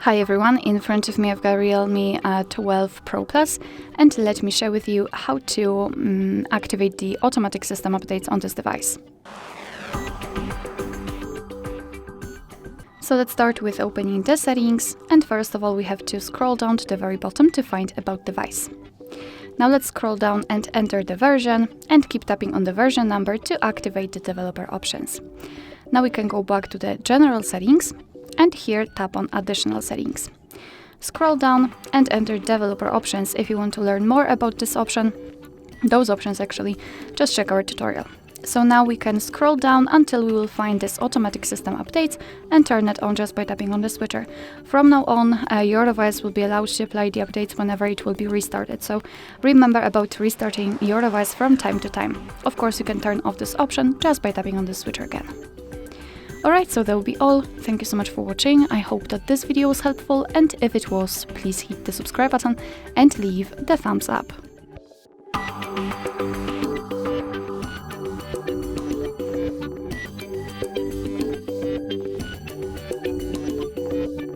Hi everyone, in front of me I've got Realme 12 Pro Plus, and let me share with you how to activate the automatic system updates on this device. So let's start with opening the settings, and first of all we have to scroll down to the very bottom to find About Device. Now let's scroll down and enter the version, and keep tapping on the version number to activate the developer options. Now we can go back to the general settings, and here tap on Additional Settings. Scroll down and enter Developer Options if you want to learn more about this option. Those options actually, just check our tutorial. So now we can scroll down until we will find this automatic system updates and turn it on just by tapping on the switcher. From now on, your device will be allowed to apply the updates whenever it will be restarted. So remember about restarting your device from time to time. Of course, you can turn off this option just by tapping on the switcher again. Alright, so that will be all. Thank you so much for watching. I hope that this video was helpful, and if it was, please hit the subscribe button and leave the thumbs up.